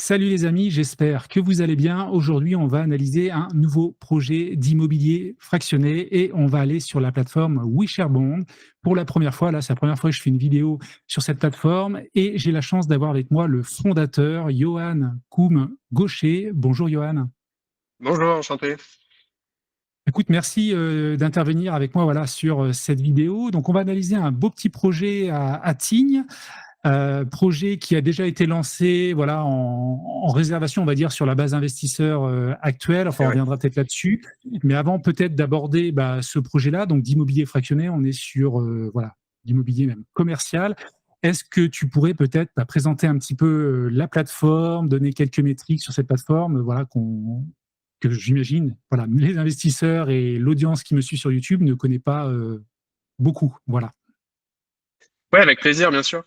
Salut les amis, j'espère que vous allez bien. Aujourd'hui, on va analyser un nouveau projet d'immobilier fractionné et on va aller sur la plateforme WeShareBond. Pour la première fois, là, c'est la première fois que je fais une vidéo sur cette plateforme et j'ai la chance d'avoir avec moi le fondateur, Johan Koum-Gaucher. Bonjour Johan. Bonjour, enchanté. Écoute, merci d'intervenir avec moi voilà, sur cette vidéo. Donc, on va analyser un beau petit projet à Tignes. Projet qui a déjà été lancé voilà, en réservation, on va dire, sur la base investisseurs actuelle. Enfin, C'est on vrai. reviendra peut-être là-dessus. Mais avant, peut-être d'aborder ce projet-là, donc d'immobilier fractionné, on est sur voilà, d'immobilier même commercial. Est-ce que tu pourrais peut-être présenter un petit peu la plateforme, donner quelques métriques sur cette plateforme, voilà, que j'imagine, voilà, les investisseurs et l'audience qui me suit sur YouTube ne connaît pas beaucoup. Voilà. Ouais, avec plaisir, bien sûr.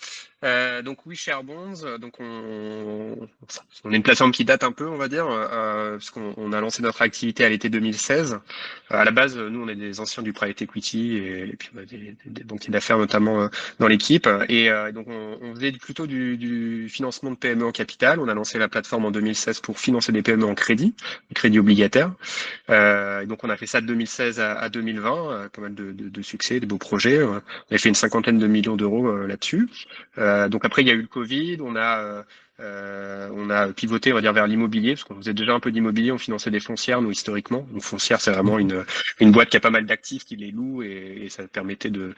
Donc oui, ShareBonds, on est une plateforme qui date un peu, on va dire, parce qu'on a lancé notre activité à l'été 2016. À la base, nous, on est des anciens du private equity et puis on a des banquiers d'affaires notamment dans l'équipe. Donc on faisait plutôt du financement de PME en capital. On a lancé la plateforme en 2016 pour financer des PME en crédit obligataire. Et donc on a fait ça de 2016 à 2020, pas mal de succès, de beaux projets. On a fait une cinquantaine de millions d'euros là-dessus. Donc après il y a eu le Covid, on a pivoté on va dire vers l'immobilier parce qu'on faisait déjà un peu d'immobilier, on finançait des foncières nous historiquement. Donc foncière c'est vraiment une boîte qui a pas mal d'actifs qui les loue et ça permettait de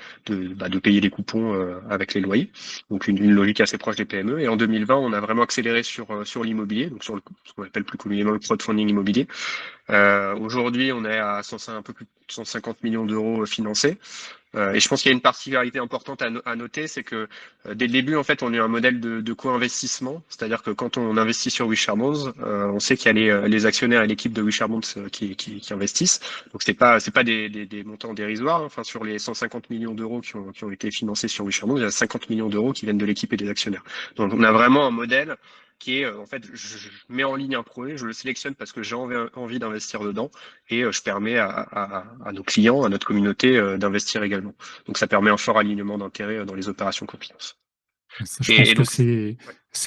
payer les coupons avec les loyers. Donc une logique assez proche des PME. Et en 2020 on a vraiment accéléré sur l'immobilier, donc sur ce qu'on appelle plus communément le crowdfunding immobilier. Aujourd'hui, on est à un peu plus de 150 millions d'euros financés. Et je pense qu'il y a une particularité importante à noter, c'est que dès le début, en fait, on a eu un modèle de co-investissement, c'est-à-dire que quand on investit sur WeShareBonds, on sait qu'il y a les actionnaires et l'équipe de WeShareBonds qui investissent. Donc c'est pas des montants dérisoires. Enfin, sur les 150 millions d'euros qui ont été financés sur WeShareBonds, il y a 50 millions d'euros qui viennent de l'équipe et des actionnaires. Donc on a vraiment un modèle qui est, en fait, je mets en ligne un projet, je le sélectionne parce que j'ai envie d'investir dedans et je permets à nos clients, à notre communauté d'investir également. Donc ça permet un fort alignement d'intérêts dans les opérations qu'on finance. Je pense que Donc,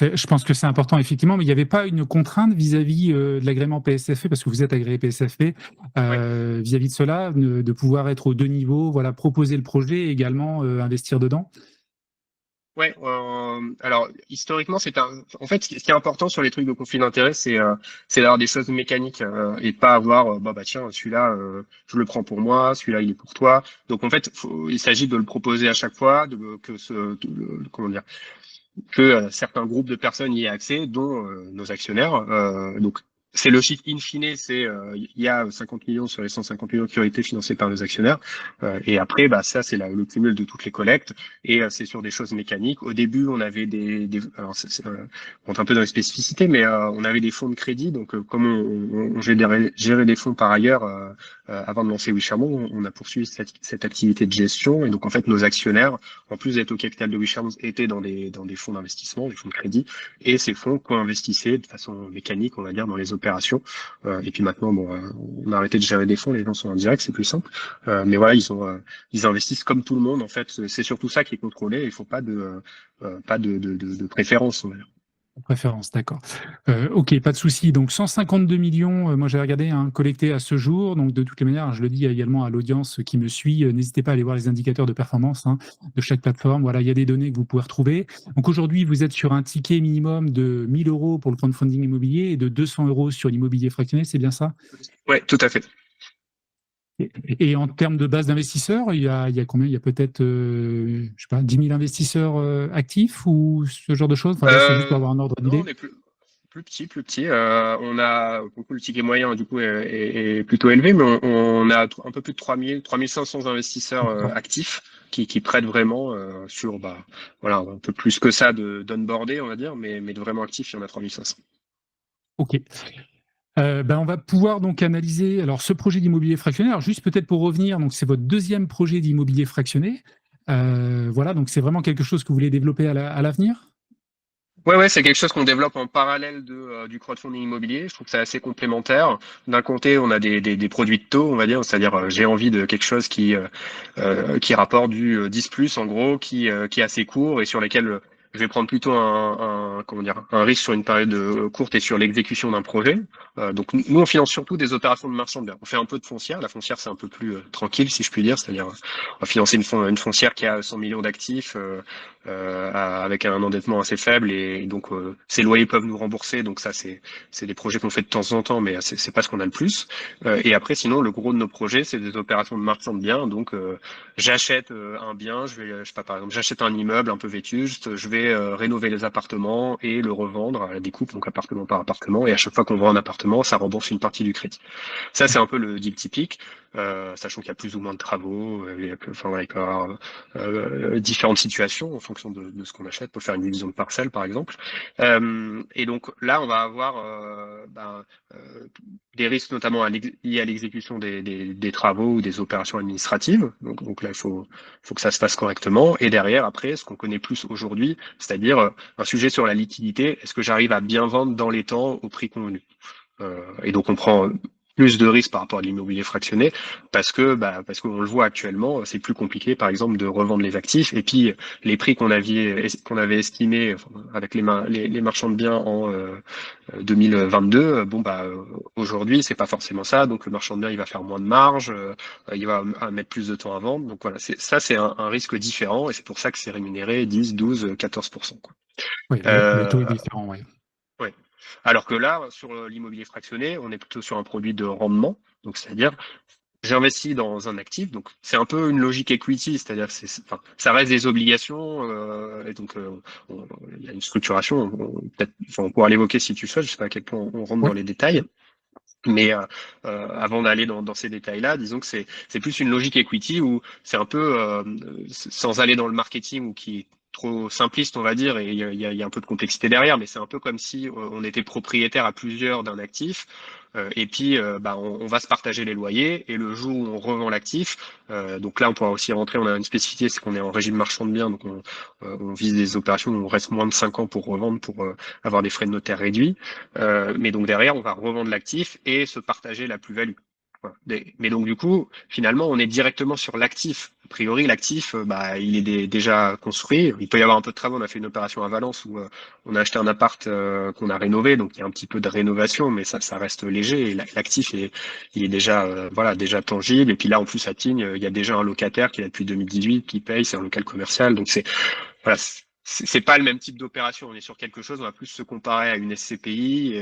ouais. je pense que c'est important effectivement, mais il n'y avait pas une contrainte vis-à-vis de l'agrément PSFP parce que vous êtes agréé PSFP Ouais. vis-à-vis de cela, de pouvoir être aux deux niveaux, voilà, proposer le projet et également investir dedans. Ouais, alors historiquement, en fait, ce qui est important sur les trucs de conflit d'intérêt, c'est d'avoir des choses mécaniques et pas avoir, bah tiens, celui-là, je le prends pour moi, celui-là, il est pour toi. Donc en fait, il s'agit de le proposer à chaque fois, comment dire, que certains groupes de personnes y aient accès, dont nos actionnaires. Donc, c'est logique in fine, il y a 50 millions sur les 150 millions qui ont été financés par nos actionnaires. Et après, bah ça, c'est le cumul de toutes les collectes. Et c'est sur des choses mécaniques. Au début, on avait alors on rentre un peu dans les spécificités, mais on avait des fonds de crédit. Donc, comme on gérait des fonds par ailleurs, avant de lancer WeShareBonds, on a poursuivi cette activité de gestion. Et donc, en fait, nos actionnaires, en plus d'être au capital de WeShareBonds, étaient dans des fonds d'investissement, des fonds de crédit, et ces fonds co-investissaient de façon mécanique, on va dire, dans les opérations. Et puis maintenant, bon, on a arrêté de gérer des fonds, les gens sont en direct, c'est plus simple. Mais voilà, ils investissent comme tout le monde. En fait, c'est surtout ça qui est contrôlé. Il faut pas de préférence, on va dire. Préférence, d'accord. Ok, pas de souci. Donc 152 millions, moi j'ai regardé, hein, collectés à ce jour. Donc de toutes les manières, je le dis également à l'audience qui me suit, n'hésitez pas à aller voir les indicateurs de performance hein, de chaque plateforme. Voilà, il y a des données que vous pouvez retrouver. Donc aujourd'hui, vous êtes sur un ticket minimum de 1000 euros pour le crowdfunding immobilier et de 200 euros sur l'immobilier fractionné, c'est bien ça? Ouais, tout à fait. Et en termes de base d'investisseurs, il y a combien? Il y a peut-être, je sais pas, 10 000 investisseurs actifs ou ce genre de choses? Enfin, c'est juste pour avoir un ordre Non, d'idée. on est plus petit, plus petit. On a, pour le coup, le ticket moyen, du coup, est plutôt élevé, mais on a un peu plus de 3500 investisseurs D'accord. actifs qui prêtent vraiment sur, bah, voilà, un peu plus que ça d'onboarder, on va dire, mais de vraiment actifs, il y en a 3500. Ok. On va pouvoir donc analyser alors ce projet d'immobilier fractionné. Alors juste peut-être pour revenir, donc c'est votre deuxième projet d'immobilier fractionné. Voilà, donc c'est vraiment quelque chose que vous voulez développer à l'avenir? Ouais, c'est quelque chose qu'on développe en parallèle du crowdfunding immobilier. Je trouve que c'est assez complémentaire. D'un côté, on a des produits de taux, on va dire, c'est-à-dire j'ai envie de quelque chose qui rapporte du 10 plus, en gros, qui est assez court et sur lesquels je vais prendre plutôt comment dire, un risque sur une période courte et sur l'exécution d'un projet. Donc nous, on finance surtout des opérations de marchand de biens. On fait un peu de foncière. La foncière, c'est un peu plus tranquille, si je puis dire. C'est-à-dire, on va financer une foncière qui a 100 millions d'actifs avec un endettement assez faible et donc ces loyers peuvent nous rembourser. Donc ça, c'est des projets qu'on fait de temps en temps, mais c'est pas ce qu'on a le plus. Et après, sinon, le gros de nos projets, c'est des opérations de marchand de biens. Donc j'achète un bien, je sais pas, par exemple, j'achète un immeuble un peu vétuste, je vais rénover les appartements et le revendre à la découpe, donc appartement par appartement. Et à chaque fois qu'on vend un appartement, ça rembourse une partie du crédit. Ça, c'est un peu le deal typique, sachant qu'il y a plus ou moins de travaux, enfin, voilà, il peut y avoir différentes situations en fonction de ce qu'on achète pour faire une division de parcelle, par exemple. Et donc là, on va avoir des risques notamment liés à l'exécution des travaux ou des opérations administratives. Donc là, faut que ça se fasse correctement. Et derrière, après, ce qu'on connaît plus aujourd'hui, c'est-à-dire un sujet sur la liquidité. Est-ce que j'arrive à bien vendre dans les temps au prix convenu? Et donc on prend plus de risques par rapport à l'immobilier fractionné parce qu'on le voit actuellement, c'est plus compliqué par exemple de revendre les actifs et puis les prix qu'on avait estimés enfin, avec les marchands de biens en 2022, aujourd'hui c'est pas forcément ça, donc le marchand de biens il va faire moins de marge, il va mettre plus de temps à vendre, donc voilà, c'est un risque différent et c'est pour ça que c'est rémunéré 10, 12, 14%, quoi. Oui, le taux est Euh, différent, oui. Ouais. Alors que là, sur l'immobilier fractionné, on est plutôt sur un produit de rendement. Donc, c'est-à-dire, j'investis dans un actif. Donc, c'est un peu une logique equity, c'est-à-dire, enfin, ça reste des obligations. Et donc, il y a une structuration. Peut-être, enfin, on pourra l'évoquer si tu souhaites. Je sais pas à quel point on rentre Oui, dans les détails. Mais avant d'aller dans ces détails-là, disons que c'est plus une logique equity où c'est un peu sans aller dans le marketing ou qui est trop simpliste, on va dire, et il y a un peu de complexité derrière, mais c'est un peu comme si on était propriétaire à plusieurs d'un actif, et puis on va se partager les loyers, et le jour où on revend l'actif, donc là on pourra aussi rentrer, on a une spécificité, c'est qu'on est en régime marchand de biens, donc on vise des opérations où on reste moins de 5 ans pour revendre, pour avoir des frais de notaire réduits. Mais donc derrière, on va revendre l'actif et se partager la plus-value. Voilà. Mais donc du coup, finalement, on est directement sur l'actif. A priori, l'actif, il est déjà construit. Il peut y avoir un peu de travaux. On a fait une opération à Valence où on a acheté un appart qu'on a rénové, donc il y a un petit peu de rénovation, mais ça reste léger. Et l'actif, il est déjà, déjà tangible. Et puis là, en plus, à Tignes, il y a déjà un locataire qui est là depuis 2018, qui paye. C'est un local commercial, donc voilà, c'est pas le même type d'opération. On est sur quelque chose, on va plus se comparer à une SCPI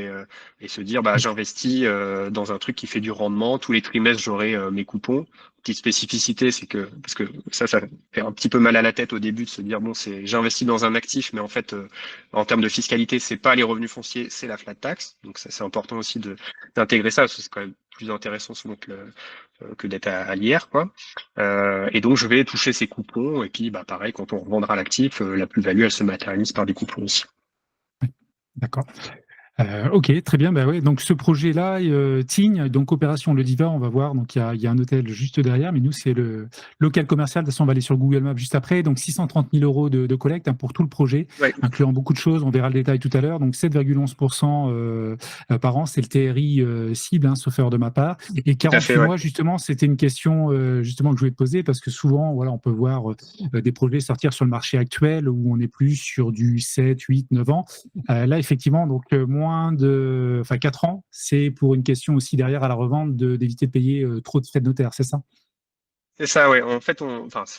et se dire, j'investis dans un truc qui fait du rendement. Tous les trimestres, j'aurai mes coupons. Petite spécificité, c'est que, parce que ça fait un petit peu mal à la tête au début de se dire, bon, j'investis dans un actif, mais en fait, en termes de fiscalité, c'est pas les revenus fonciers, c'est la flat tax. Donc ça, c'est important aussi d'intégrer ça, parce que c'est quand même plus intéressant souvent que d'être à l'IR, quoi. Et donc, je vais toucher ces coupons. Et puis, pareil, quand on revendra l'actif, la plus-value, elle se matérialise par des coupons aussi. d'accord. Ok, très bien. Bah ouais, donc ce projet-là, Tignes, donc opération Le Diva, on va voir. Donc il y a un hôtel juste derrière, mais nous c'est le local commercial. De toute façon, on va aller sur Google Maps juste après. Donc 630 000 euros de collecte hein, pour tout le projet, Ouais, incluant beaucoup de choses. On verra le détail tout à l'heure. Donc 7,11% par an, c'est le TRI cible, hein, sauf erreur de ma part. Et tout à fait, 48 ouais. mois, justement, c'était une question justement que je voulais te poser parce que souvent, voilà, on peut voir des projets sortir sur le marché actuel où on est plus sur du 7, 8, 9 ans. Là, effectivement, donc enfin 4 ans, c'est pour une question aussi derrière à la revente d'éviter de payer trop de frais de notaire, c'est ça? C'est ça, ouais. En fait,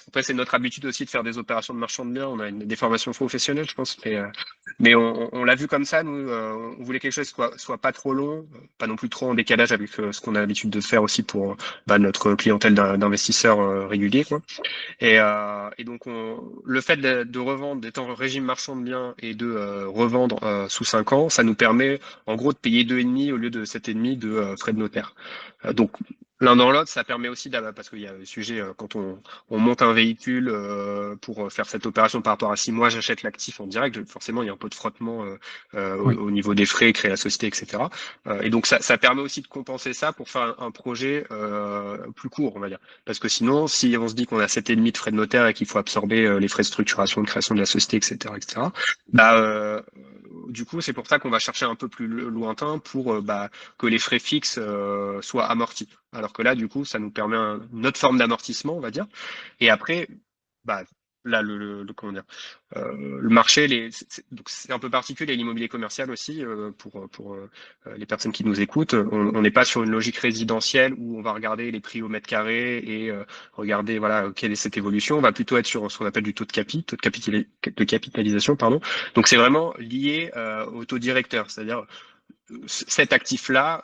après, c'est notre habitude aussi de faire des opérations de marchand de biens. On a des formations professionnelles, je pense, mais on l'a vu comme ça. Nous, on voulait quelque chose qui soit pas trop long, pas non plus trop en décalage avec ce qu'on a l'habitude de faire aussi pour notre clientèle d'investisseurs réguliers, quoi. Et donc, le fait de revendre, d'être en régime marchand de biens et de revendre sous 5 ans, ça nous permet en gros de payer 2,5 au lieu de 7,5 de frais de notaire. Donc, l'un dans l'autre, ça permet aussi, parce qu'il y a le sujet, quand on monte un véhicule pour faire cette opération par rapport à si moi j'achète l'actif en direct, forcément il y a un peu de frottement Oui, au niveau des frais, créer la société, etc. Et donc ça permet aussi de compenser ça pour faire un projet plus court, on va dire. Parce que sinon, si on se dit qu'on a 7,5 de frais de notaire et qu'il faut absorber les frais de structuration, de création de la société, etc., etc., du coup, c'est pour ça qu'on va chercher un peu plus lointain pour que les frais fixes soient amortis. Alors que là, du coup, ça nous permet une autre forme d'amortissement, on va dire. Et après, bah, là, comment dire, le marché, donc c'est un peu particulier l'immobilier commercial aussi pour les personnes qui nous écoutent. On n'est pas sur une logique résidentielle où on va regarder les prix au mètre carré et regarder voilà quelle est cette évolution. On va plutôt être sur ce qu'on appelle du taux de capitalisation, pardon. Donc c'est vraiment lié au taux directeur, c'est-à-dire cet actif-là,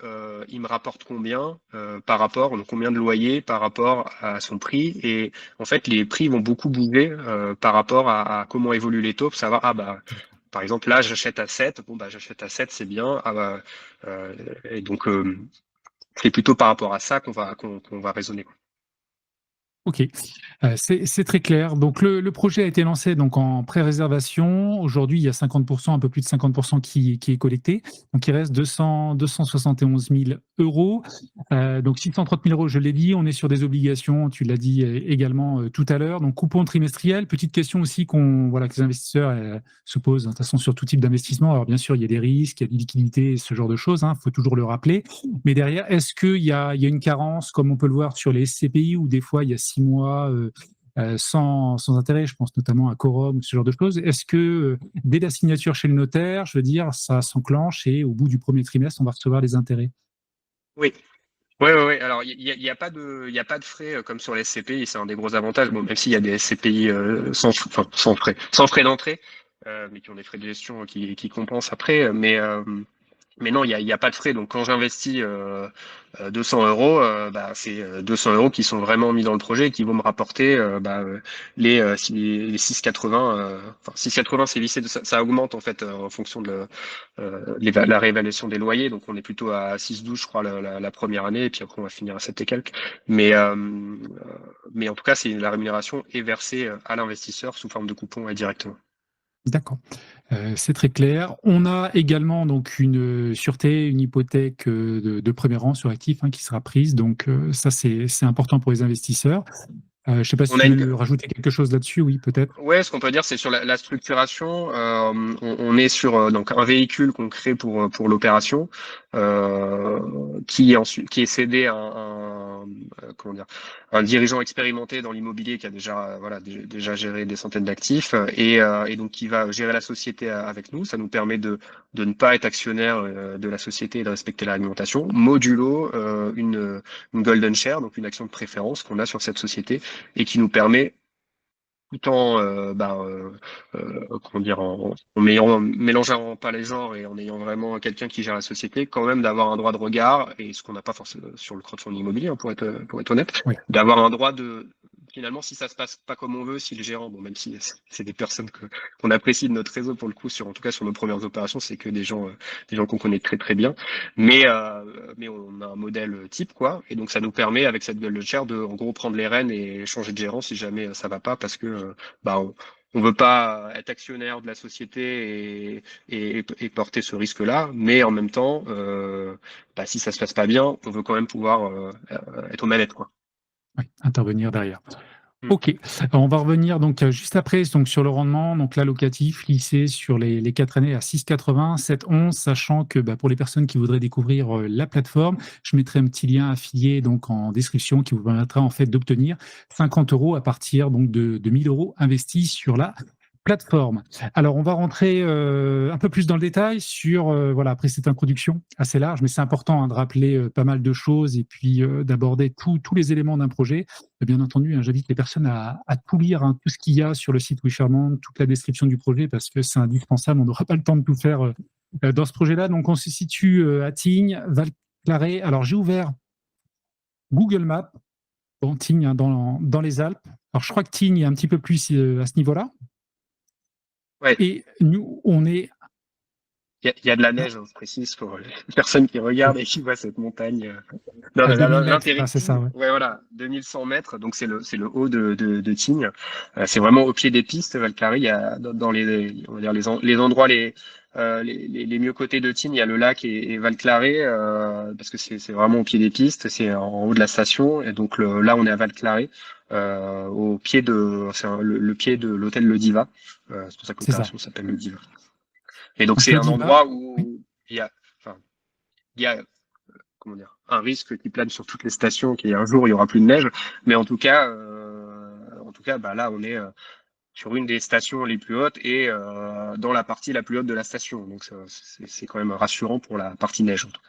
il me rapporte combien par rapport, donc combien de loyer par rapport à son prix. Et en fait, les prix vont beaucoup bouger par rapport à comment évoluent les taux pour savoir, ah bah, par exemple, là, j'achète à 7, bon, bah, j'achète à 7, c'est bien. Ah bah, et donc, c'est plutôt par rapport à ça qu'on va raisonner. OK, c'est très clair. Donc le projet a été lancé donc en pré-réservation. Aujourd'hui, il y a 50 un peu plus de 50 qui est collecté. Donc il reste 271 000 €. Donc 630 000 €, je l'ai dit. On est sur des obligations, tu l'as dit également tout à l'heure. Donc coupon trimestriel. Petite question aussi voilà, que les investisseurs se posent, de toute façon, sur tout type d'investissement. Alors bien sûr, il y a des risques, il y a des liquidités, ce genre de choses. Il faut toujours le rappeler. Mais derrière, est-ce qu'il y a une carence, comme on peut le voir sur les SCPI, où des fois, il y a 6 mois sans intérêt, je pense notamment à Quorum ou ce genre de choses. Est-ce que dès la signature chez le notaire, je veux dire, ça s'enclenche et au bout du premier trimestre, on va recevoir les intérêts? Oui. Oui, oui, oui. Alors, il y a pas de frais comme sur les SCPI, c'est un des gros avantages. Bon, même s'il y a des SCPI sans frais d'entrée, mais qui ont des frais de gestion qui compensent après. Mais non, il y a pas de frais. Donc, quand j'investis 200 euros, bah, c'est 200 euros qui sont vraiment mis dans le projet et qui vont me rapporter les 6,80. Enfin, 6,80, c'est lissé, ça augmente en fait en fonction de la réévaluation des loyers. Donc, on est plutôt à 6,12, je crois, la première année, et puis après, on va finir à 7 et quelques. Mais en tout cas, la rémunération est versée à l'investisseur sous forme de coupon et directement. D'accord. C'est très clair. On a également donc une sûreté, une hypothèque de premier rang sur actif qui sera prise. Donc ça, c'est important pour les investisseurs. Je ne sais pas si On a tu une, veux rajouter quelque chose là-dessus. Oui, peut-être. Ouais, ce qu'on peut dire, c'est sur la structuration. On est sur donc un véhicule qu'on crée pour l'opération, qui est cédé à comment dire, un dirigeant expérimenté dans l'immobilier qui a déjà voilà déjà géré des centaines d'actifs et donc qui va gérer la société avec nous. Ça nous permet de ne pas être actionnaire de la société et de respecter la réglementation. Modulo une golden share, donc une action de préférence qu'on a sur cette société et qui nous permet tout en comment dire mélangeant pas les genres et en ayant vraiment quelqu'un qui gère la société, quand même d'avoir un droit de regard et ce qu'on n'a pas forcément sur le crowdfunding immobilier, pour être honnête, Oui. d'avoir un droit de finalement si ça se passe pas comme on veut, si le gérant, bon même si c'est des personnes qu'on apprécie de notre réseau pour le coup en tout cas sur nos premières opérations, c'est que des gens qu'on connaît très très bien, mais on a un modèle type quoi et donc ça nous permet avec cette gueule de chair de en gros prendre les rênes et changer de gérant si jamais ça va pas parce que on veut pas être actionnaire de la société et porter ce risque-là, mais en même temps, si ça se passe pas bien, on veut quand même pouvoir être aux manettes, quoi. Oui, intervenir derrière. Mm. OK. Alors on va revenir donc juste après donc sur le rendement, donc l'allocatif lissé sur les 4 années à 6,80, 7,11, sachant que, pour les personnes qui voudraient découvrir, la plateforme, je mettrai un petit lien affilié donc en description qui vous permettra en fait d'obtenir 50 € à partir donc de 1 000 € investis sur la plateforme. Alors on va rentrer, un peu plus dans le détail sur, voilà, après cette introduction assez large, mais c'est important, de rappeler, pas mal de choses et puis, d'aborder tous les éléments d'un projet. Bien entendu, j'invite les personnes à tout lire, tout ce qu'il y a sur le site WeShareMont, toute la description du projet, parce que c'est indispensable. On n'aura pas le temps de tout faire dans ce projet-là. Donc, on se situe à Tignes, Val-Claré. Alors, j'ai ouvert Google Maps. Bon, Tignes, dans les Alpes. Alors, je crois que Tignes est un petit peu plus à ce niveau-là. Ouais, Et nous, on est. il y a de la neige, je précise, pour les personnes qui regardent et qui voient cette montagne. Non, À mais 2000 mètres, l'intérêt de c'est ça, Tignes, ouais. ouais, voilà, 2100 mètres, donc c'est le haut de Tignes. C'est vraiment au pied des pistes, Valcarry. Il y a dans on va dire les endroits les mieux cotés de Tignes, il y a le lac et Valclaré, parce que c'est vraiment au pied des pistes, c'est en haut de la station. Et donc là, on est à Valclaré, au pied le pied de l'hôtel Le Diva. C'est pour ça que C'est ça. l'opération s'appelle Le Diva. Et donc Donc, c'est le un Diva, endroit oui, où enfin, il y a comment dire, un risque qui plane sur toutes les stations, qu'il y a un jour il y aura plus de neige, mais en tout cas, là on est sur une des stations les plus hautes et dans la partie la plus haute de la station. Donc c'est quand même rassurant pour la partie neige. En tout cas.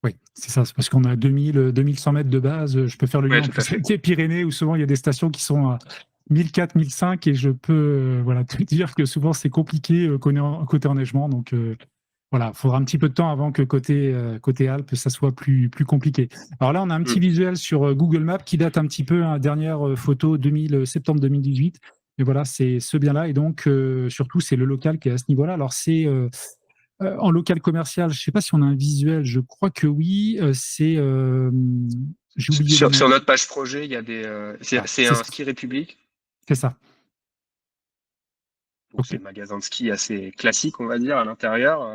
Oui, c'est ça, c'est parce qu'on a 2100 mètres de base. Je peux faire le Ouais, lien en tout à plus fait. avec les Pyrénées, où souvent il y a des stations qui sont à 1004, 1005, et je peux voilà, te dire que souvent c'est compliqué côté enneigement. Donc voilà, il faudra un petit peu de temps avant que côté Alpes, ça soit plus compliqué. Alors là, on a un petit Mm. visuel sur Google Maps qui date un petit peu, dernière photo septembre 2018. Et voilà, c'est ce bien-là. Et donc, surtout, c'est le local qui est à ce niveau-là. Alors, c'est en local commercial, je ne sais pas si on a un visuel, je crois que oui. J'ai oublié le nom. Sur notre page projet, il y a Ah, c'est un ski République. c'est ça. Donc Ok. c'est un magasin de ski assez classique, on va dire, à l'intérieur,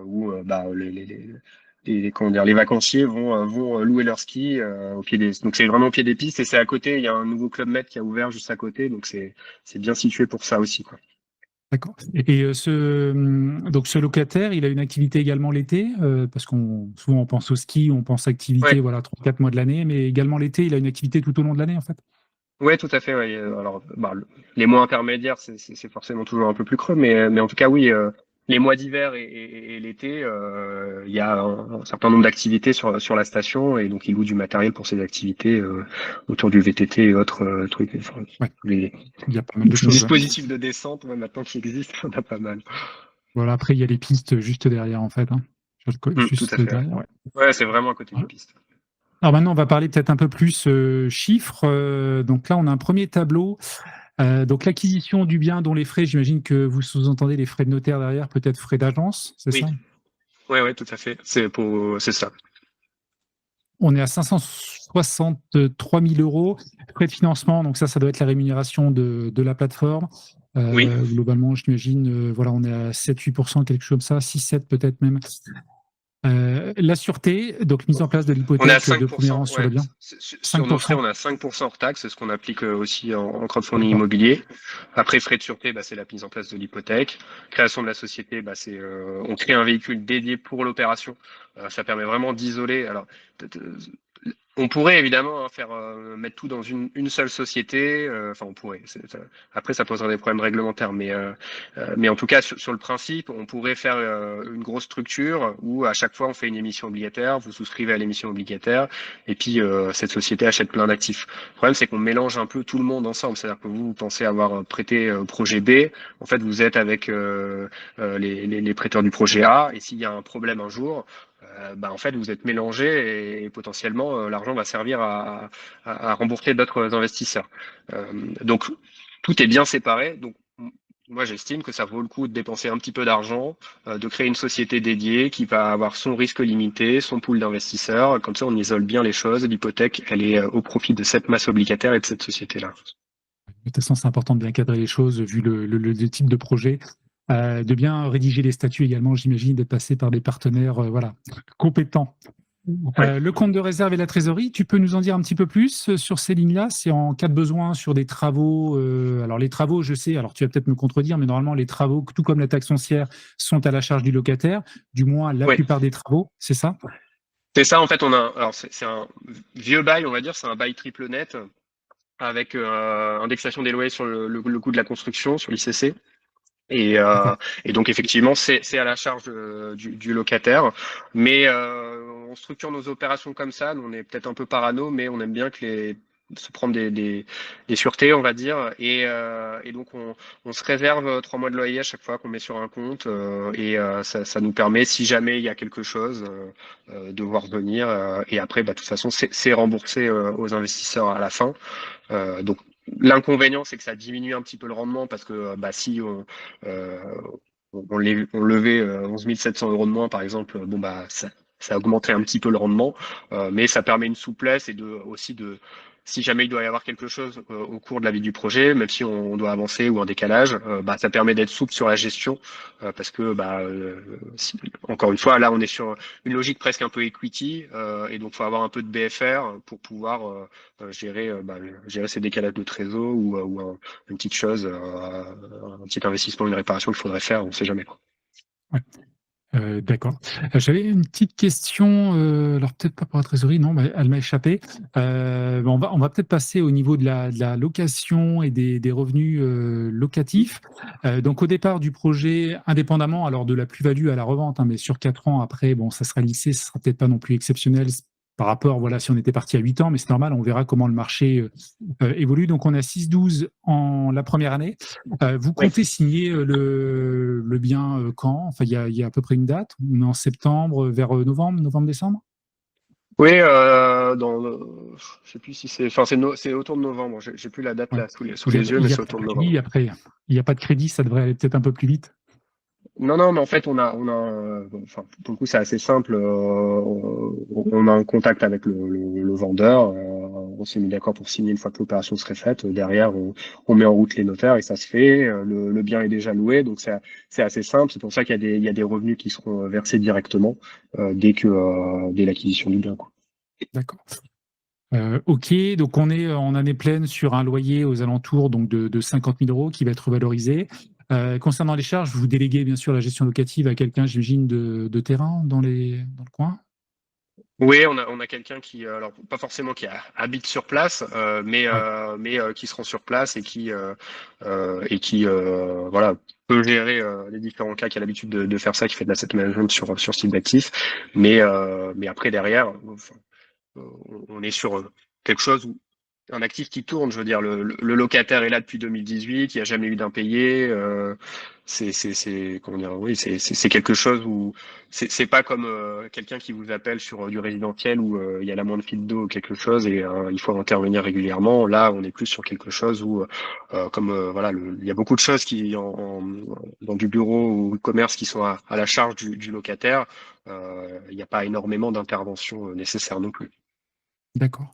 où bah, comment dire, les vacanciers vont louer leur ski au pied des. Donc c'est vraiment au pied des pistes et c'est à côté. Il y a un nouveau Club Med qui a ouvert juste à côté, donc c'est bien situé pour ça aussi, quoi. D'accord. Et donc ce locataire, il a une activité également l'été, parce qu'on souvent on pense au ski, on pense activité, Ouais. voilà, 3-4 mois de l'année, mais également l'été, il a une activité tout au long de l'année en fait. Ouais, tout à fait. Ouais. Alors, bah, les mois intermédiaires, c'est forcément toujours un peu plus creux, mais en tout cas, oui, les mois d'hiver et l'été, il y a un certain nombre d'activités sur la station, et donc il loue du matériel pour ces activités autour du VTT et autres trucs. Enfin, Ouais, les il y a pas mal de choses. Ouais. dispositifs de descente, ouais, maintenant qui existent, on a pas mal. Voilà, après il y a les pistes juste derrière en fait, hein. Tout à Juste fait. Ouais, derrière. Ouais. ouais, c'est vraiment à côté des pistes. Alors maintenant, on va parler peut-être un peu plus chiffres. Donc là, on a un premier tableau. Donc l'acquisition du bien dont les frais, j'imagine que vous sous-entendez les frais de notaire derrière, peut-être frais d'agence, c'est Oui, ça? ouais, ouais, tout à fait. C'est ça. On est à 563 000 euros. Frais de financement, donc ça doit être la rémunération de la plateforme. Oui. Globalement, j'imagine, voilà, on est à 7-8%, quelque chose comme ça, 6-7 peut-être même. La sûreté, donc mise en place de On est à l'hypothèque de premier rang 5%, sur le ouais. bien. Sur nos frais, 5%. on a 5% hors taxe, c'est ce qu'on applique aussi en crowdfunding D'accord. immobilier. Après, frais de sûreté, bah, c'est la mise en place de l'hypothèque. Création de la société, bah, on crée un véhicule dédié pour l'opération. Ça permet vraiment d'isoler. Alors, on pourrait évidemment faire mettre tout dans une seule société. Enfin, on pourrait. Après, ça poserait des problèmes réglementaires, mais en tout cas, sur le principe, on pourrait faire une grosse structure où à chaque fois on fait une émission obligataire. Vous souscrivez à l'émission obligataire, et puis cette société achète plein d'actifs. Le problème, c'est qu'on mélange un peu tout le monde ensemble. C'est-à-dire que vous pensez avoir prêté projet B, en fait, vous êtes avec les prêteurs du projet A, et s'il y a un problème un jour, bah, en fait, vous êtes mélangés et potentiellement l'argent va servir à rembourser d'autres investisseurs. Donc, tout est bien séparé. Donc, moi, j'estime que ça vaut le coup de dépenser un petit peu d'argent, de créer une société dédiée qui va avoir son risque limité, son pool d'investisseurs. Comme ça, on isole bien les choses. L'hypothèque, elle est au profit de cette masse obligataire et de cette société-là. De toute façon, c'est important de bien cadrer les choses vu le type de projet. De bien rédiger les statuts également, j'imagine, d'être passé par des partenaires voilà, compétents. Ouais. Le compte de réserve et la trésorerie, tu peux nous en dire un petit peu plus sur ces lignes-là? C'est en cas de besoin sur des travaux. Alors les travaux, je sais, alors tu vas peut-être me contredire, mais normalement les travaux, tout comme la taxe foncière, sont à la charge du locataire, du moins la Ouais. plupart des travaux, c'est ça? C'est ça, en fait, alors c'est un vieux bail, on va dire, c'est un bail triple net avec indexation des loyers sur le coût de la construction, sur l'ICC. D'accord. Et donc effectivement, c'est à la charge du locataire. Mais on structure nos opérations comme ça. Nous, on est peut-être un peu parano, mais on aime bien se prendre des sûretés, on va dire. Et donc on se réserve 3 mois de loyer à chaque fois qu'on met sur un compte. Ça nous permet, si jamais il y a quelque chose, de voir venir. Et après, bah, de toute façon, c'est remboursé aux investisseurs à la fin. Donc l'inconvénient, c'est que ça diminue un petit peu le rendement parce que bah, si euh, on levait 11 700 euros de moins, par exemple, bon bah ça augmenterait un petit peu le rendement, mais ça permet une souplesse et aussi si jamais il doit y avoir quelque chose au cours de la vie du projet, même si on doit avancer ou un décalage, bah, ça permet d'être souple sur la gestion parce que bah, encore une fois, là on est sur une logique presque un peu equity et donc il faut avoir un peu de BFR pour pouvoir gérer ces décalages de trésor ou une petite chose, un petit investissement, une réparation qu'il faudrait faire, on ne sait jamais. Ouais. D'accord. J'avais une petite question, alors peut-être pas pour la trésorerie, non, mais elle m'a échappé. On va peut-être passer au niveau de la location et des revenus locatifs. Donc au départ du projet, indépendamment alors de la plus-value à la revente, hein, mais sur 4 ans après, bon, ça sera lissé, ce sera peut-être pas non plus exceptionnel par rapport, voilà, si on était parti à 8 ans, mais c'est normal, on verra comment le marché évolue. Donc on a 6-12 en la première année. Vous Oui. comptez signer le bien quand? Enfin, il y a à peu près une date? On est en septembre, vers novembre-décembre? Oui, je sais plus si c'est, enfin c'est autour de novembre. J'ai plus la date Ouais. là sous Il y a, les yeux, il mais y a c'est pas autour de de novembre. crédit après. Il n'y a pas de crédit, ça devrait aller peut-être un peu plus vite. Non, non, mais en fait, enfin, pour le coup, c'est assez simple. On a un contact avec le vendeur. On s'est mis d'accord pour signer une fois que l'opération serait faite. Derrière, on met en route les notaires et ça se fait. Le bien est déjà loué, donc c'est assez simple. C'est pour ça qu'il y a des revenus qui seront versés directement dès l'acquisition du bien, quoi. D'accord. Ok, donc on est en année pleine sur un loyer aux alentours donc de 50 000 euros qui va être valorisé. Concernant les charges, vous déléguez bien sûr la gestion locative à quelqu'un, j'imagine, de terrain dans le coin? Oui, on a quelqu'un qui, alors pas forcément qui habite sur place, Ouais. qui se rend sur place et qui voilà peut gérer les différents cas, qui a l'habitude de faire ça, qui fait de l'asset management sur ce type d'actifs. Mais après derrière, enfin, on est sur quelque chose où un actif qui tourne. Je veux dire, le locataire est là depuis 2018, il n'y a jamais eu d'impayé. Comment dire, oui, c'est quelque chose où c'est pas comme quelqu'un qui vous appelle sur du résidentiel où il y a la moindre fuite d'eau ou quelque chose et il faut intervenir régulièrement. Là, on est plus sur quelque chose où, comme voilà, il y a beaucoup de choses dans du bureau ou du commerce qui sont à la charge du locataire. Il n'y a pas énormément d'intervention nécessaire non plus. D'accord.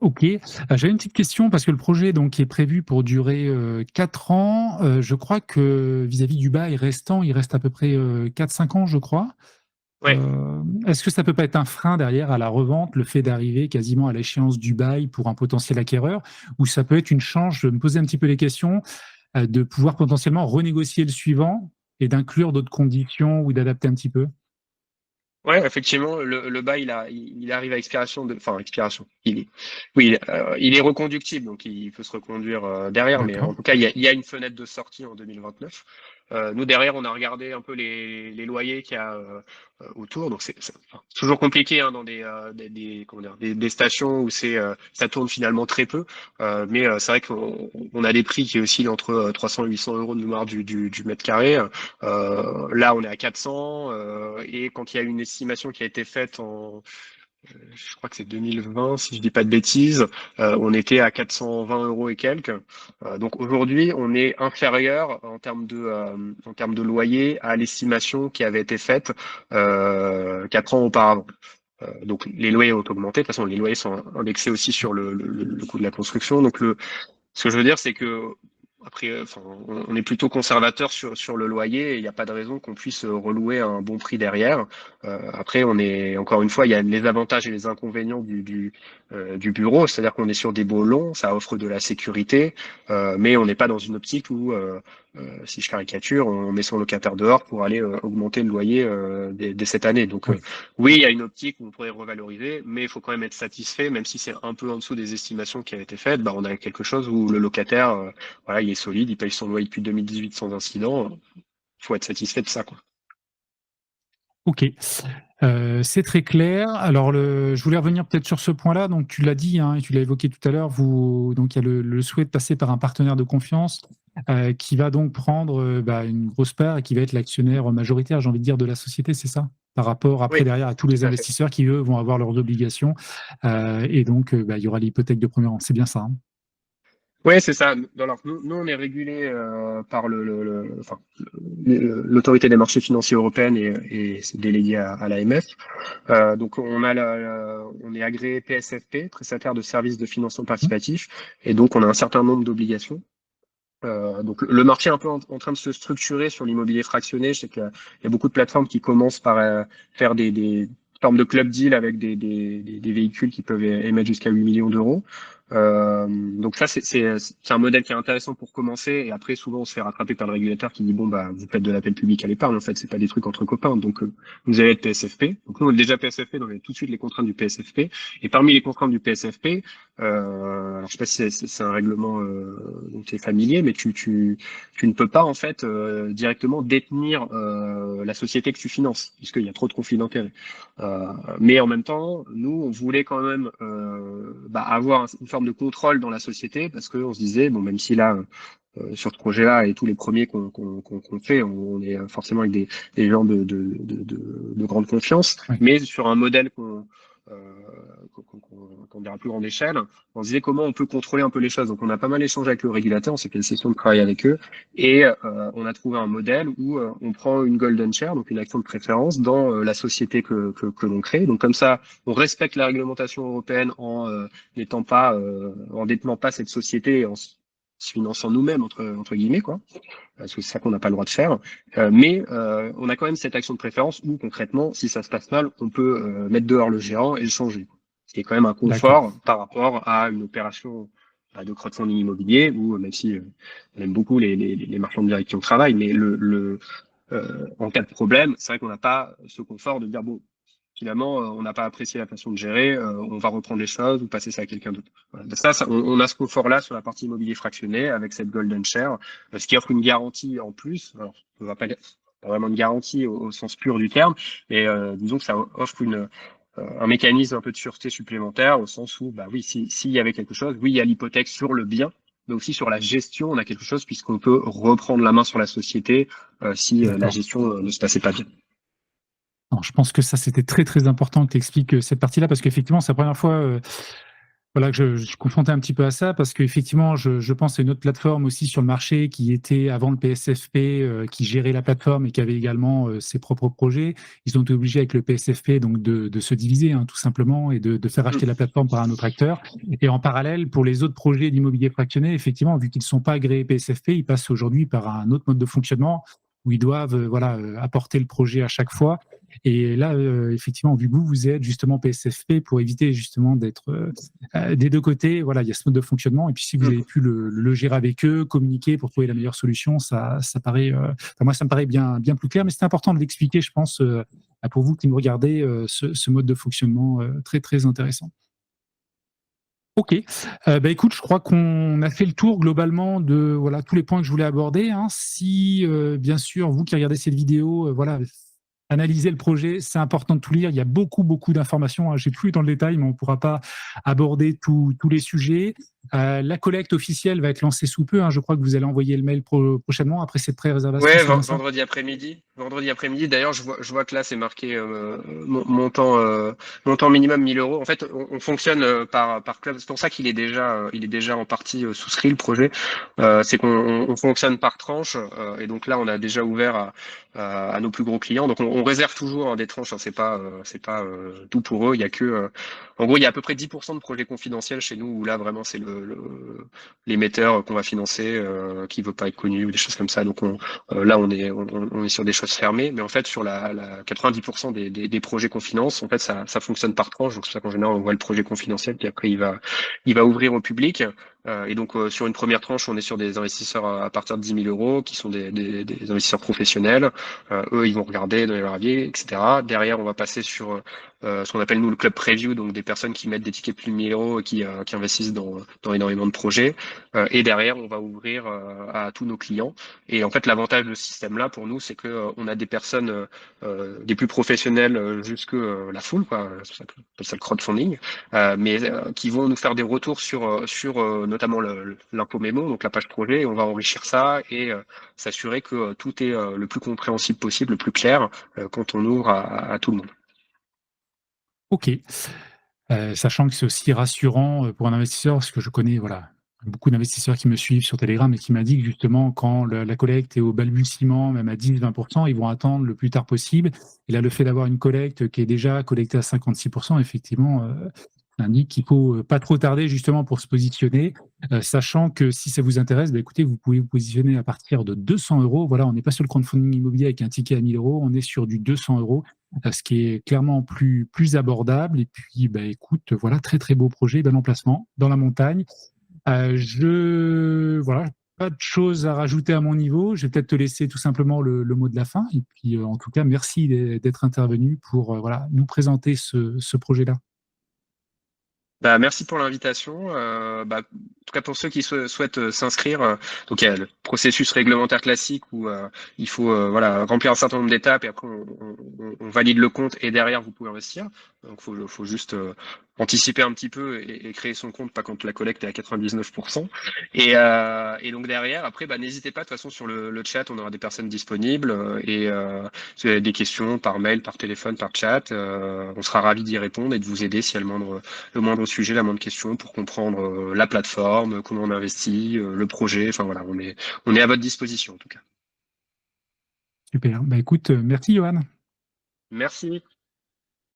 Ok. J'avais une petite question parce que le projet donc est prévu pour durer 4 ans. Je crois que vis-à-vis du bail restant, il reste à peu près 4-5 ans, je crois. Ouais. Est-ce que ça peut pas être un frein derrière à la revente, le fait d'arriver quasiment à l'échéance du bail pour un potentiel acquéreur, ou ça peut être une chance, je me posais un petit peu les questions, de pouvoir potentiellement renégocier le suivant et d'inclure d'autres conditions ou d'adapter un petit peu? Ouais, effectivement, le bail, il arrive à expiration enfin, expiration. Oui, il est reconductible, donc il peut se reconduire derrière, mais en D'accord. tout cas, il y a une fenêtre de sortie en 2029. Nous, derrière, on a regardé un peu les loyers qu'il y a autour, donc enfin, c'est toujours compliqué hein, dans comment dire, des stations où ça tourne finalement très peu, mais c'est vrai qu'on a des prix qui oscillent entre 300 et 800 euros de mémoire du mètre carré. Là, on est à 400 et quand il y a une estimation qui a été faite je crois que c'est 2020, si je dis pas de bêtises, on était à 420 euros et quelques. Donc aujourd'hui, on est inférieur en termes de loyer à l'estimation qui avait été faite 4 ans auparavant. Donc les loyers ont augmenté. De toute façon, les loyers sont indexés aussi sur le coût de la construction. Donc ce que je veux dire, c'est que après, enfin, on est plutôt conservateur sur le loyer et il n'y a pas de raison qu'on puisse relouer à un bon prix derrière. Après, on est encore une fois, il y a les avantages et les inconvénients du bureau, c'est-à-dire qu'on est sur des baux longs, ça offre de la sécurité, mais on n'est pas dans une optique où, si je caricature, on met son locataire dehors pour aller augmenter le loyer dès cette année. Donc, Oui. oui, il y a une optique où on pourrait revaloriser, mais il faut quand même être satisfait, même si c'est un peu en dessous des estimations qui avaient été faites. Bah, on a quelque chose où le locataire, voilà, il est solide, il paye son loyer depuis 2018 sans incident. Il faut être satisfait de ça, quoi. Ok. C'est très clair. Alors, je voulais revenir peut-être sur ce point-là. Donc, tu l'as dit hein, et tu l'as évoqué tout à l'heure. Donc, il y a le souhait de passer par un partenaire de confiance qui va donc prendre une grosse part et qui va être l'actionnaire majoritaire, j'ai envie de dire, de la société, c'est ça? Par rapport après Oui, derrière à tous les tout à fait. investisseurs qui, eux, vont avoir leurs obligations. Et donc, il y aura l'hypothèque de premier rang. C'est bien ça, hein? Oui, c'est ça. Alors, nous, on est régulé par enfin, l'autorité des marchés financiers européenne et c'est délégué à l'AMF. Donc, on est agréé PSFP, prestataire de services de financement Hum. participatif, et donc on a un certain nombre d'obligations. Donc le marché est un peu en train de se structurer sur l'immobilier fractionné. Je sais qu'il y a beaucoup de plateformes qui commencent par faire des formes de club deal avec des véhicules qui peuvent émettre jusqu'à 8 millions d'euros. Donc ça, c'est un modèle qui est intéressant pour commencer. Et après, souvent, on se fait rattraper par le régulateur qui dit bon bah vous faites de l'appel public à l'épargne. En fait, c'est pas des trucs entre copains. Donc vous allez être PSFP. Donc nous, on est déjà PSFP, donc on a tout de suite les contraintes du PSFP. Et parmi les contraintes du PSFP, alors je sais pas si c'est un règlement dont tu es familier, mais tu ne peux pas en fait directement détenir la société que tu finances, puisqu'il y a trop de conflits d'intérêts. Mais en même temps, nous, on voulait quand même avoir une forme de contrôle dans la société, parce qu'on se disait, bon, même si là, sur ce projet-là et tous les premiers qu'on fait, on est forcément avec des gens de grande confiance, Oui. mais sur un modèle qu'on dira à plus grande échelle, on se disait comment on peut contrôler un peu les choses. Donc on a pas mal échangé avec le régulateur, on s'est fait une session de travail avec eux, et on a trouvé un modèle où on prend une golden share, donc une action de préférence dans la société que l'on crée. Donc comme ça, on respecte la réglementation européenne en n'étant pas, en détenant pas cette société, en se finançant nous-mêmes entre guillemets quoi, parce que c'est ça qu'on n'a pas le droit de faire. Mais on a quand même cette action de préférence où concrètement, si ça se passe mal, on peut mettre dehors le gérant et le changer. Ce qui est quand même un confort par rapport à une opération de crowdfunding immobilier où même si on aime beaucoup les marchands de biens avec qui on travaille, mais en cas de problème, c'est vrai qu'on n'a pas ce confort de dire bon, finalement, on n'a pas apprécié la façon de gérer, on va reprendre les choses ou passer ça à quelqu'un d'autre. Voilà. On a ce confort-là sur la partie immobilier fractionné avec cette golden share, ce qui offre une garantie en plus. Alors, on va pas vraiment une garantie au sens pur du terme, mais disons que ça offre un mécanisme un peu de sûreté supplémentaire au sens où, bah oui, s'il y avait quelque chose, oui, il y a l'hypothèque sur le bien, mais aussi sur la gestion, on a quelque chose puisqu'on peut reprendre la main sur la société si la gestion ne se passait pas bien. Non, je pense que ça, c'était très, très important que tu expliques cette partie-là, parce qu'effectivement, c'est la première fois voilà, que je suis confronté un petit peu à ça, parce qu'effectivement, je pense à une autre plateforme aussi sur le marché qui était avant le PSFP, qui gérait la plateforme et qui avait également ses propres projets. Ils ont été obligés avec le PSFP donc de se diviser tout simplement et de faire acheter la plateforme par un autre acteur. Et en parallèle, pour les autres projets d'immobilier fractionné, effectivement, vu qu'ils ne sont pas agréés PSFP, ils passent aujourd'hui par un autre mode de fonctionnement où ils doivent apporter le projet à chaque fois. Et là, effectivement, vu que vous êtes justement PSFP pour éviter justement d'être des deux côtés, voilà, il y a ce mode de fonctionnement. Et puis si vous avez pu le gérer avec eux, communiquer pour trouver la meilleure solution, ça paraît, moi, ça me paraît bien plus clair. Mais c'est important de l'expliquer, je pense, pour vous qui me regardez, ce mode de fonctionnement très très intéressant. Ok, écoute, je crois qu'on a fait le tour globalement de tous les points que je voulais aborder. Si bien sûr vous qui regardez cette vidéo, analyser le projet, c'est important de tout lire. Il y a beaucoup d'informations. J'ai plus dans le détail, mais on ne pourra pas aborder tous les sujets. La collecte officielle va être lancée sous peu. Je crois que vous allez envoyer le mail prochainement après cette pré-réservation. Ouais, vendredi après-midi. Vendredi après-midi. D'ailleurs, je vois que là, c'est marqué montant minimum 1 000 euros. En fait, on fonctionne par club. C'est pour ça qu'il est déjà en partie souscrit le projet. C'est qu'on fonctionne par tranche. Et donc là, on a déjà ouvert à nos plus gros clients. Donc on réserve toujours des tranches. C'est pas tout pour eux. Il y a que en gros, il y a à peu près 10% de projets confidentiels chez nous où là vraiment c'est l'émetteur qu'on va financer qui veut pas être connu ou des choses comme ça. Donc là, on est sur des choses fermées, mais en fait, sur la 90% des projets qu'on finance, en fait, ça fonctionne par tranche. Donc c'est ça qu'en général, on voit le projet confidentiel, puis après, il va ouvrir au public. Et donc sur une première tranche, on est sur des investisseurs à partir de 10 000 euros, qui sont des investisseurs professionnels. Eux, ils vont regarder, donner leur avis, etc. Derrière, on va passer sur ce qu'on appelle nous le club preview, donc des personnes qui mettent des tickets de plus de 1 000 euros et qui investissent dans énormément de projets. Et derrière, on va ouvrir à tous nos clients. Et en fait, l'avantage de ce système-là pour nous, c'est que on a des personnes des plus professionnelles jusque la foule, quoi. C'est ça qu'on appelle ça le crowdfunding, mais qui vont nous faire des retours sur notamment l'info mémo, donc la page projet. Et on va enrichir ça et s'assurer que tout est le plus compréhensible possible, le plus clair quand on ouvre à tout le monde. Ok. Sachant que c'est aussi rassurant pour un investisseur, parce que je connais beaucoup d'investisseurs qui me suivent sur Telegram et qui m'ont dit que justement, quand la collecte est au balbutiement, même à 10-20%, ils vont attendre le plus tard possible. Et là, le fait d'avoir une collecte qui est déjà collectée à 56%, effectivement, indique qu'il faut pas trop tarder justement pour se positionner, sachant que si ça vous intéresse, écoutez, vous pouvez vous positionner à partir de 200 euros. Voilà, on n'est pas sur le crowdfunding immobilier avec un ticket à 1 000 euros, on est sur du 200 euros. ce qui est clairement plus abordable. Et puis, bah, écoute, voilà, très très beau projet, bel emplacement dans la montagne. Voilà, pas de choses à rajouter à mon niveau. Je vais peut-être te laisser tout simplement le mot de la fin. Et puis, en tout cas, merci d'être intervenu pour voilà, nous présenter ce projet-là. Bah, merci pour l'invitation. En tout cas, pour ceux qui souhaitent s'inscrire, donc il y a le processus réglementaire classique où il faut voilà, remplir un certain nombre d'étapes et après on valide le compte et derrière vous pouvez investir. Donc faut juste anticiper un petit peu et créer son compte, pas quand la collecte est à 99%. Et donc derrière, après, bah, n'hésitez pas, de toute façon sur le chat, on aura des personnes disponibles si vous avez des questions par mail, par téléphone, par chat, on sera ravis d'y répondre et de vous aider s'il y a le moindre sujet, la moindre question pour comprendre la plateforme, comment on investit, le projet. Enfin voilà, on est à votre disposition en tout cas. Super. Bah, écoute, merci Johan. Merci.